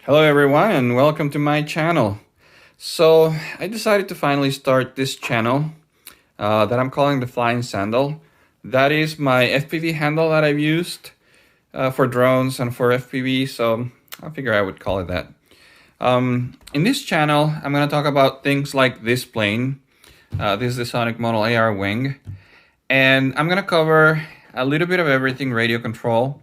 Hello everyone and welcome to my channel. So I decided to finally start this channel that I'm calling the Flying Sandal. That is my FPV handle that I've used for drones and for FPV, so I figure I would call it that. In this channel, I'm going to talk about things like this plane. This is the Sonic Model AR Wing. And I'm going to cover a little bit of everything radio control.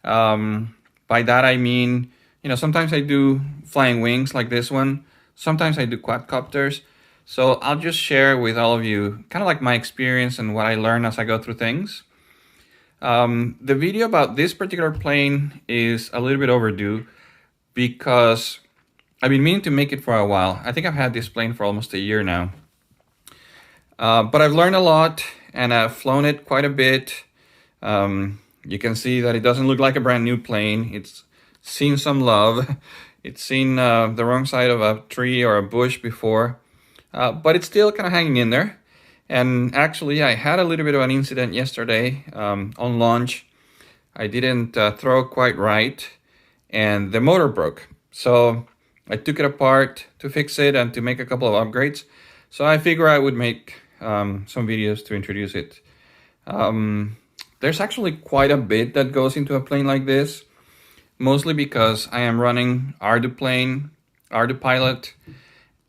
By that I mean, sometimes I do flying wings like this one. Sometimes I do quadcopters. So I'll just share with all of you kind of like my experience and what I learn as I go through things. The video about this particular plane is a little bit overdue because I've been meaning to make it for a while. I think I've had this plane for almost a year now. But I've learned a lot and I've flown it quite a bit. You can see that it doesn't look like a brand new plane. It's seen some love. It's seen the wrong side of a tree or a bush before, but it's still kind of hanging in there. And actually, I had a little bit of an incident yesterday on launch. I didn't throw quite right, and the motor broke. So I took it apart to fix it and to make a couple of upgrades. So I figure I would make some videos to introduce it. There's actually quite a bit that goes into a plane like this. Mostly because I am running ArduPlane, ArduPilot,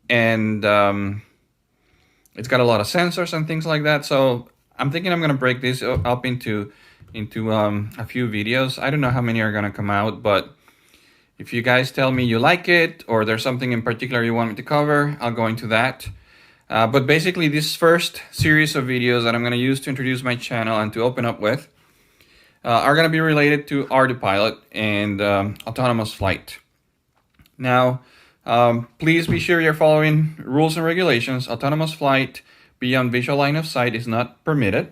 and it's got a lot of sensors and things like that. So I'm thinking I'm going to break this up into a few videos. I don't know how many are going to come out, but if you guys tell me you like it or there's something in particular you want me to cover, I'll go into that. But basically, this first series of videos that I'm going to use to introduce my channel and to open up with are going to be related to ArduPilot and autonomous flight. Now, please be sure you're following rules and regulations. Autonomous flight beyond visual line of sight is not permitted.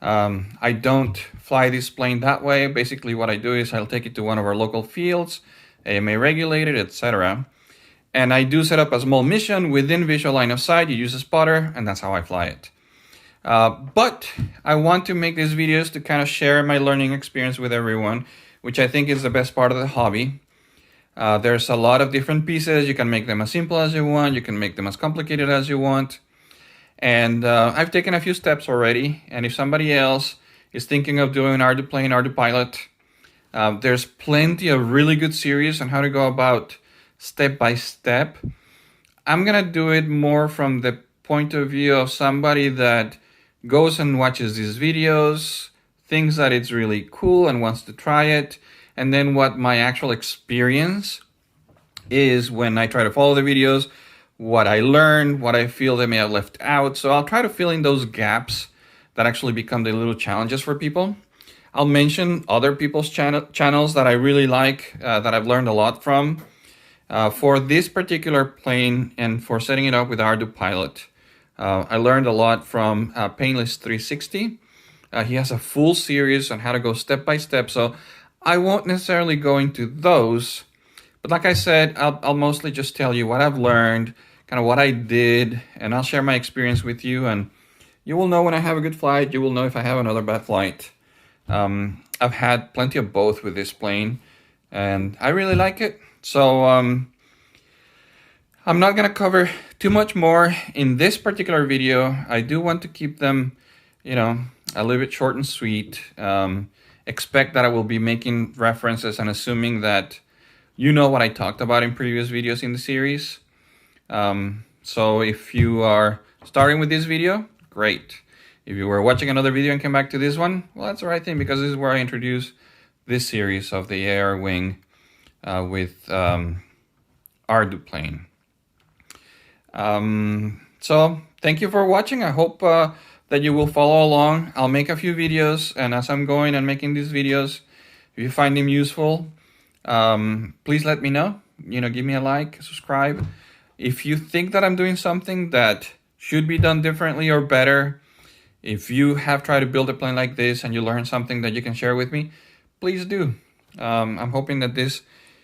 I don't fly this plane that way. Basically, what I do is I'll take it to one of our local fields, AMA regulated, etc. And I do set up a small mission within visual line of sight. You use a spotter, and that's how I fly it. But I want to make these videos to kind of share my learning experience with everyone, which I think is the best part of the hobby. There's a lot of different pieces. You can make them as simple as you want. You can make them as complicated as you want. And I've taken a few steps already. And if somebody else is thinking of doing ArduPlane, ArduPilot, there's plenty of really good series on how to go about step by step. I'm going to do it more from the point of view of somebody that goes and watches these videos, thinks that it's really cool and wants to try it, and then what my actual experience is when I try to follow the videos, what I learned, what I feel they may have left out. So I'll try to fill in those gaps that actually become the little challenges for people. I'll mention other people's channels that I really like, that I've learned a lot from. For this particular plane and for setting it up with ArduPilot, I learned a lot from Painless 360. He has a full series on how to go step by step, so I won't necessarily go into those. But like I said, I'll mostly just tell you what I've learned, kind of what I did, and I'll share my experience with you. And you will know when I have a good flight. You will know if I have another bad flight. I've had plenty of both with this plane, and I really like it. So I'm not going to cover too much more in this particular video. I do want to keep them, a little bit short and sweet. Expect that I will be making references and assuming that you know what I talked about in previous videos in the series. So if you are starting with this video, great. If you were watching another video and came back to this one, well, that's the right thing, because this is where I introduce this series of the AR Wing with ArduPlane. So thank you for watching. I hope that you will follow along. I'll make a few videos, and as I'm going and making these videos, if you find them useful, please let me know. Give me a like, subscribe. If you think that I'm doing something that should be done differently or better, if you have tried to build a plane like this and you learn something that you can share with me, please do. I'm hoping that this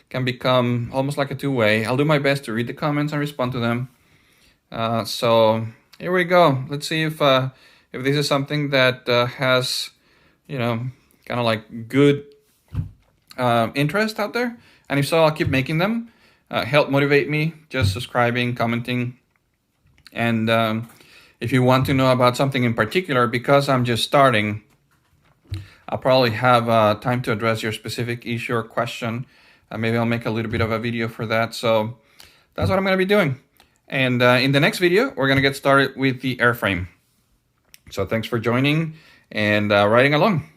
can become almost like a two-way. I'll do my best to read the comments and respond to them. So here we go. Let's see if this is something that has, kind of like good interest out there. And if so, I'll keep making them. Help motivate me, just subscribing, commenting. And if you want to know about something in particular, because I'm just starting, I'll probably have time to address your specific issue or question. Maybe I'll make a little bit of a video for that. So that's what I'm going to be doing. And in the next video, we're going to get started with the airframe. So thanks for joining and riding along.